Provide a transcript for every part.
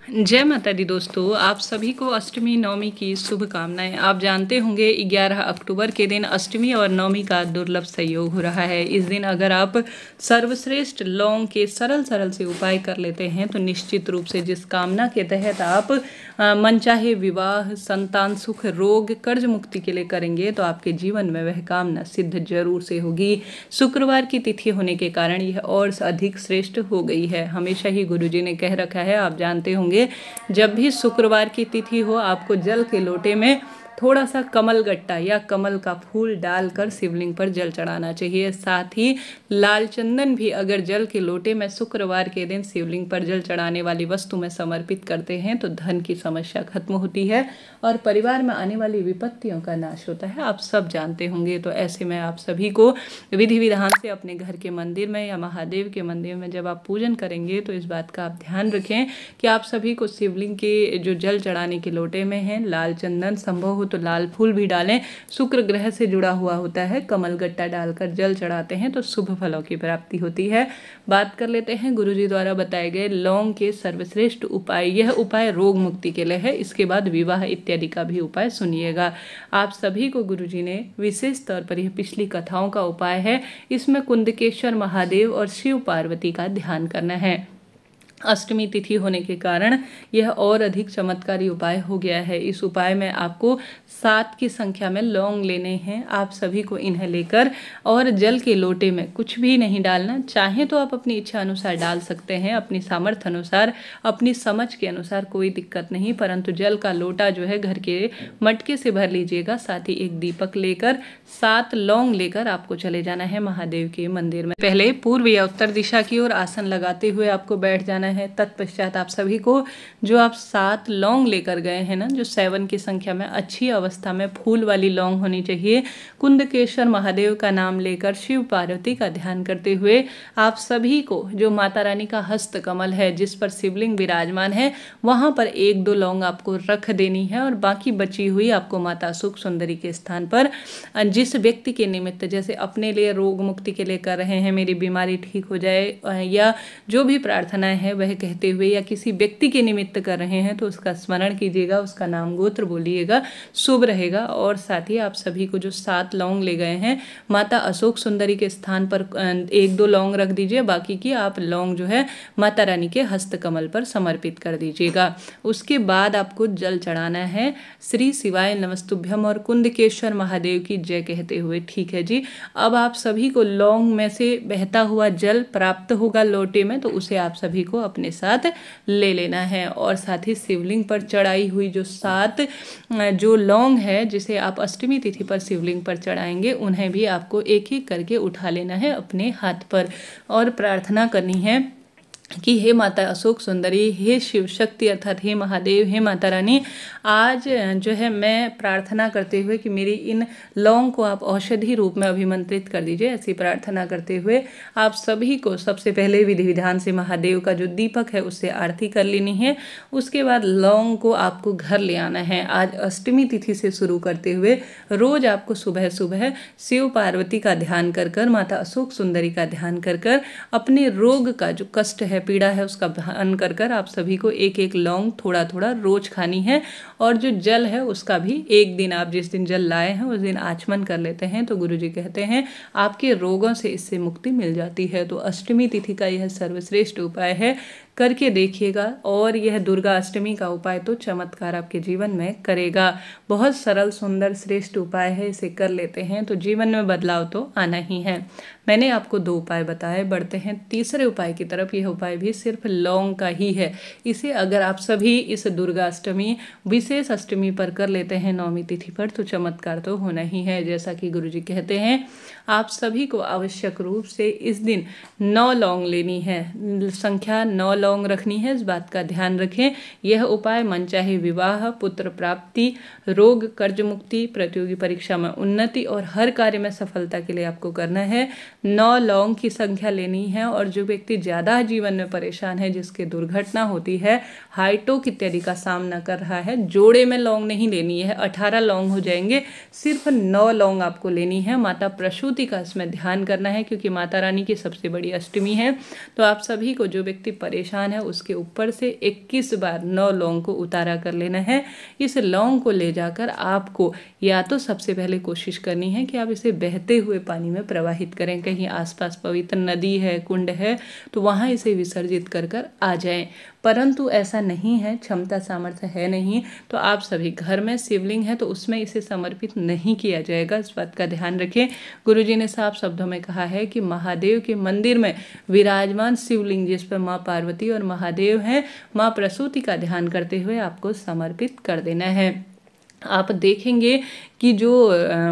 जय माता दी दोस्तों, आप सभी को अष्टमी नवमी की शुभकामनाएं। आप जानते होंगे 11 अक्टूबर के दिन अष्टमी और नवमी का दुर्लभ संयोग हो रहा है। इस दिन अगर आप सर्वश्रेष्ठ लौंग के सरल सरल से उपाय कर लेते हैं तो निश्चित रूप से जिस कामना के तहत आप मनचाहे विवाह, संतान सुख, रोग, कर्ज मुक्ति के लिए करेंगे तो आपके जीवन में वह कामना सिद्ध जरूर से होगी। शुक्रवार की तिथि होने के कारण यह और अधिक श्रेष्ठ हो गई है। हमेशा ही गुरुजी ने कह रखा है, आप जानते होंगे, जब भी शुक्रवार की तिथि हो आपको जल के लोटे में थोड़ा सा कमल गट्टा या कमल का फूल डालकर शिवलिंग पर जल चढ़ाना चाहिए। साथ ही लाल चंदन भी अगर जल के लोटे में शुक्रवार के दिन शिवलिंग पर जल चढ़ाने वाली वस्तु में समर्पित करते हैं तो धन की समस्या खत्म होती है और परिवार में आने वाली विपत्तियों का नाश होता है। आप सब जानते होंगे। तो ऐसे में आप सभी को विधि विधान से अपने घर के मंदिर में या महादेव के मंदिर में जब आप पूजन करेंगे तो इस बात का आप ध्यान रखें कि आप सभी को शिवलिंग के जो जल चढ़ाने के लोटे में है लाल चंदन, संभव हो तो लाल फूल भी डालें। शुक्र ग्रह से जुड़ा हुआ होता है, कमल गट्टा डालकर जल चढ़ाते हैं तो शुभ फलों की प्राप्ति होती है। बात कर लेते हैं गुरुजी द्वारा बताए गए लौंग के सर्वश्रेष्ठ उपाय। यह उपाय रोग मुक्ति के लिए है। इसके बाद विवाह इत्यादि का भी उपाय सुनिएगा। आप सभी को गुरुजी ने विशेष तौर पर यह पिछली कथाओं का उपाय है, इसमें कुंदकेश्वर महादेव और शिव पार्वती का ध्यान करना है। अष्टमी तिथि होने के कारण यह और अधिक चमत्कारी उपाय हो गया है। इस उपाय में आपको 7 की संख्या में लौंग लेने हैं। आप सभी को इन्हें लेकर और जल के लोटे में कुछ भी नहीं डालना। चाहे तो आप अपनी इच्छा अनुसार डाल सकते हैं, अपनी सामर्थ्य अनुसार, अपनी समझ के अनुसार, कोई दिक्कत नहीं। परंतु जल का लोटा जो है घर के मटके से भर लीजिएगा। साथ ही एक दीपक लेकर 7 लौंग लेकर आपको चले जाना है महादेव के मंदिर में। पहले पूर्व या उत्तर दिशा की ओर आसन लगाते हुए आपको बैठ जाना है। तत्पश्चात आप सभी को जो आप 7 लौंग लेकर गए हैं ना, जो 7 की संख्या में अच्छी अवस्था में फूल वाली लौंग होनी चाहिए, कुंदकेश्वर महादेव का नाम लेकर शिव पार्वती का ध्यान करते हुए आप सभी को जो माता रानी का हस्त कमल है जिस पर शिवलिंग विराजमान है वहां पर 1-2 लौंग आपको रख देनी है और बाकी बची हुई आपको माता सुख सुंदरी के स्थान पर जिस व्यक्ति के निमित्त, जैसे अपने लिए रोग मुक्ति के लिए कर रहे हैं, मेरी बीमारी ठीक हो जाए, या जो भी प्रार्थनाएं है वह कहते हुए, या किसी व्यक्ति के निमित्त कर रहे हैं तो उसका स्मरण कीजिएगा, उसका नाम गोत्र बोलिएगा, शुभ रहेगा। और साथ ही आप सभी को जो 7 लौंग ले गए हैं माता अशोक सुंदरी के स्थान पर 1-2 लौंग रख दीजिए। बाकी की आप लौंग जो है माता रानी के हस्त कमल पर समर्पित कर दीजिएगा। उसके बाद आपको जल चढ़ाना है श्री शिवाय नमस्तुभ्यम और कुंदकेश्वर महादेव की जय कहते हुए। ठीक है जी। अब आप सभी को लौंग में से बहता हुआ जल प्राप्त होगा लोटे में, तो उसे आप सभी को अपने साथ ले लेना है। और साथ ही शिवलिंग पर चढ़ाई हुई जो 7 जो लौंग है जिसे आप अष्टमी तिथि पर शिवलिंग पर चढ़ाएंगे, उन्हें भी आपको एक एक करके उठा लेना है अपने हाथ पर और प्रार्थना करनी है कि हे माता अशोक सुंदरी, हे शिव शक्ति अर्थात हे महादेव, हे माता रानी, आज जो है मैं प्रार्थना करते हुए कि मेरी इन लौंग को आप औषधि रूप में अभिमंत्रित कर दीजिए। ऐसी प्रार्थना करते हुए आप सभी को सबसे पहले विधि विधान से महादेव का जो दीपक है उससे आरती कर लेनी है। उसके बाद लौंग को आपको घर ले आना है। आज अष्टमी तिथि से शुरू करते हुए रोज आपको सुबह सुबह शिव पार्वती का ध्यान कर कर, माता अशोक सुंदरी का ध्यान कर कर, अपने रोग का जो कष्ट है, पीड़ा है, उसका ध्यान कर कर आप सभी को एक एक लौंग थोड़ा थोड़ा रोज खानी है। और जो जल है उसका भी एक दिन, आप जिस दिन जल लाए हैं उस दिन आचमन कर लेते हैं तो गुरुजी कहते हैं आपके रोगों से इससे मुक्ति मिल जाती है। तो अष्टमी तिथि का यह सर्वश्रेष्ठ उपाय है, करके देखिएगा। और यह दुर्गा अष्टमी का उपाय तो चमत्कार आपके जीवन में करेगा। बहुत सरल सुंदर श्रेष्ठ उपाय है, इसे कर लेते हैं तो जीवन में बदलाव तो आना ही है। मैंने आपको 2 उपाय बताए, बढ़ते हैं तीसरे उपाय की तरफ। यह उपाय भी सिर्फ लौंग का ही है। इसे अगर आप सभी इस दुर्गा अष्टमी विशेष अष्टमी पर कर लेते हैं नवमी तिथि पर तो चमत्कार तो होना ही है। जैसा कि गुरुजी कहते हैं आप सभी को आवश्यक रूप से इस दिन 9 लौंग लेनी है, संख्या 9 लौंग रखनी है, इस बात का ध्यान रखें। यह उपाय मनचाहे विवाह, पुत्र प्राप्ति, रोग, कर्ज मुक्ति, प्रतियोगी परीक्षा में उन्नति और हर कार्य में सफलता के लिए आपको करना है। 9 लौंग की संख्या लेनी है। और जो व्यक्ति ज़्यादा जीवन में परेशान है, जिसके दुर्घटना होती है, हाइटोक इत्यादि का सामना कर रहा है, जोड़े में लौंग नहीं लेनी है, 18 लौंग हो जाएंगे, सिर्फ 9 लौंग आपको लेनी है। माता प्रसूति का इसमें ध्यान करना है क्योंकि माता रानी की सबसे बड़ी अष्टमी है। तो आप सभी को जो व्यक्ति परेशान निशान है उसके ऊपर से 21 बार 9 लौंग को उतारा कर लेना है। इस लौंग को ले जाकर आपको या तो सबसे पहले कोशिश करनी है कि आप इसे बहते हुए पानी में प्रवाहित करें। कहीं आसपास पवित्र नदी है, कुंड है, तो वहाँ इसे विसर्जित कर कर आ जाएं। परंतु ऐसा नहीं है, क्षमता सामर्थ्य है नहीं, तो आप सभी घर में शिवलिंग है तो उसमें इसे समर्पित नहीं किया जाएगा, इस बात का ध्यान रखें। गुरुजी ने साफ शब्दों में कहा है कि महादेव के मंदिर में विराजमान शिवलिंग जिस पर माँ पार्वती और महादेव हैं, माँ प्रसूति का ध्यान करते हुए आपको समर्पित कर देना है। आप देखेंगे कि जो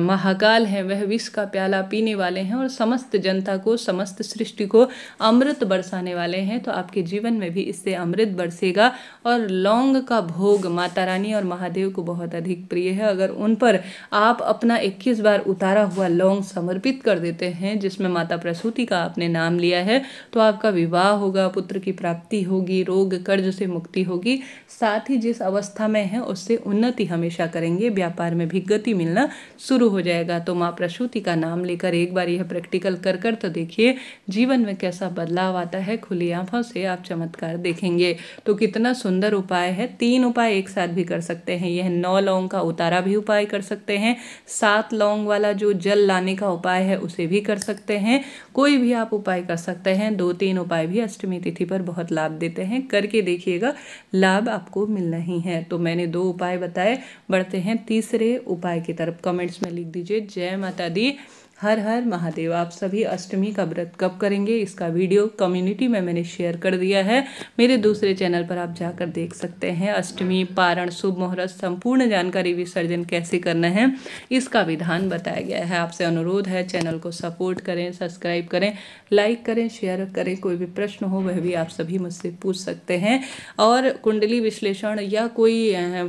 महाकाल है वह विष का प्याला पीने वाले हैं और समस्त जनता को, समस्त सृष्टि को अमृत बरसाने वाले हैं, तो आपके जीवन में भी इससे अमृत बरसेगा। और लौंग का भोग माता रानी और महादेव को बहुत अधिक प्रिय है। अगर उन पर आप अपना 21 बार उतारा हुआ लौंग समर्पित कर देते हैं जिसमें माता प्रसूति का आपने नाम लिया है, तो आपका विवाह होगा, पुत्र की प्राप्ति होगी, रोग कर्ज से मुक्ति होगी, साथ ही जिस अवस्था में है उससे उन्नति हमेशा करेंगे, व्यापार में भी गति मिलना शुरू हो जाएगा। तो माँ प्रसूति का नाम लेकर एक बार यह प्रैक्टिकल कर तो देखिए जीवन में कैसा बदलाव आता है। खुली आंखों से आप चमत्कार देखेंगे। तो कितना सुंदर उपाय है। 3 उपाय एक साथ भी कर सकते हैं। यह 9 लौंग का उतारा भी उपाय कर सकते हैं, 7 लौंग वाला जो जल लाने का उपाय है उसे भी कर सकते हैं। कोई भी आप उपाय कर सकते हैं। 2-3 उपाय भी अष्टमी तिथि पर बहुत लाभ देते हैं, करके देखिएगा, लाभ आपको मिलना ही है। तो मैंने 2 उपाय बताए, बढ़ते हैं तीसरे उपाय की तरफ। कमेंट्स में लिख दीजिए जय माता दी, हर हर महादेव। आप सभी अष्टमी का व्रत कब करेंगे, इसका वीडियो कम्युनिटी में मैंने शेयर कर दिया है। मेरे दूसरे चैनल पर आप जाकर देख सकते हैं। अष्टमी, पारण, शुभ मुहूर्त, संपूर्ण जानकारी, विसर्जन कैसे करना है इसका विधान बताया गया है। आपसे अनुरोध है चैनल को सपोर्ट करें, सब्सक्राइब करें, लाइक करें, शेयर करें। कोई भी प्रश्न हो वह भी आप सभी मुझसे पूछ सकते हैं। और कुंडली विश्लेषण या कोई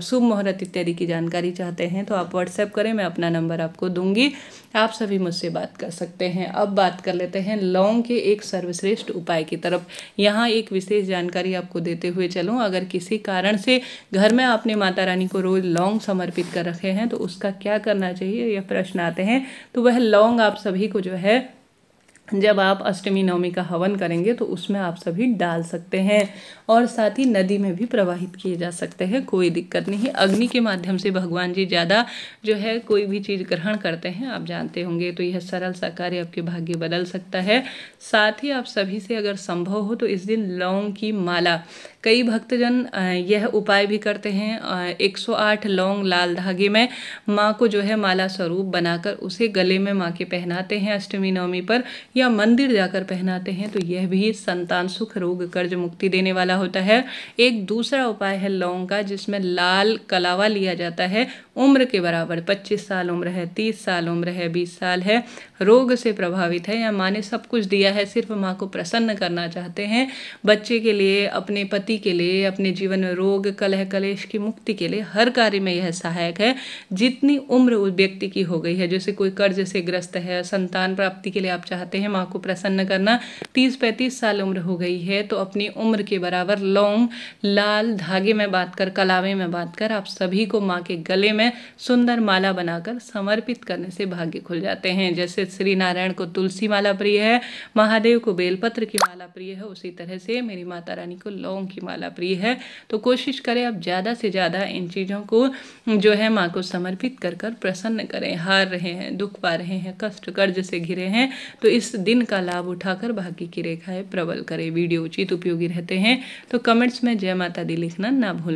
शुभ मुहूर्त इत्यादि की जानकारी चाहते हैं तो आप व्हाट्सएप करें, मैं अपना नंबर आपको दूंगी, आप सभी मुझसे बात कर सकते हैं। अब बात कर लेते हैं लौंग के एक सर्वश्रेष्ठ उपाय की तरफ। यहाँ एक विशेष जानकारी आपको देते हुए चलूँ, अगर किसी कारण से घर में आपने माता रानी को रोज लौंग समर्पित कर रखे हैं तो उसका क्या करना चाहिए, यह प्रश्न आते हैं। तो वह लौंग आप सभी को जो है, जब आप अष्टमी नवमी का हवन करेंगे तो उसमें आप सभी डाल सकते हैं और साथ ही नदी में भी प्रवाहित किए जा सकते हैं, कोई दिक्कत नहीं। अग्नि के माध्यम से भगवान जी ज़्यादा जो है कोई भी चीज़ ग्रहण करते हैं, आप जानते होंगे। तो यह सरल सा कार्य आपके भाग्य बदल सकता है। साथ ही आप सभी से अगर संभव हो तो इस दिन लौंग की माला, कई भक्तजन यह उपाय भी करते हैं। 108 लौंग लाल धागे में माँ को जो है माला स्वरूप बनाकर उसे गले में माँ के पहनाते हैं अष्टमी नवमी पर, या मंदिर जाकर पहनाते हैं, तो यह भी संतान सुख, रोग कर्ज मुक्ति देने वाला होता है। एक दूसरा उपाय है लौंग का, जिसमें लाल कलावा लिया जाता है उम्र के बराबर, 25 साल उम्र है, 30 साल उम्र है, 20 साल है, रोग से प्रभावित है या माँ ने सब कुछ दिया है, सिर्फ माँ को प्रसन्न करना चाहते हैं, बच्चे के लिए, अपने पति के लिए, अपने जीवन में रोग कलह कलेश की मुक्ति के लिए, हर कार्य में यह सहायक है। जितनी उम्र उस व्यक्ति की हो गई है, जैसे कोई कर्ज से ग्रस्त है, संतान प्राप्ति के लिए आप चाहते हैं माँ को प्रसन्न करना, 30-35 साल उम्र हो गई है, तो अपनी उम्र के बराबर लौंग लाल धागे में बांधकर, कलावे में बांधकर आप सभी को माँ के गले में सुंदर माला बनाकर समर्पित करने से भाग्य खुल जाते हैं। जैसे श्री नारायण को तुलसी माला प्रिय है, महादेव को बेलपत्र की माला प्रिय है, उसी तरह से मेरी माता रानी को लौंग की माला प्रिय है। तो कोशिश करें आप ज़्यादा से ज़्यादा इन चीज़ों को जो है माँ को समर्पित कर कर प्रसन्न करें। हार रहे हैं, दुख पा रहे हैं, कष्ट कर्ज से घिरे हैं, तो इस दिन का लाभ उठाकर भाग्य की रेखाएं प्रबल करें। वीडियो उचित उपयोगी रहते हैं तो कमेंट्स में जय माता दी लिखना ना भूलें।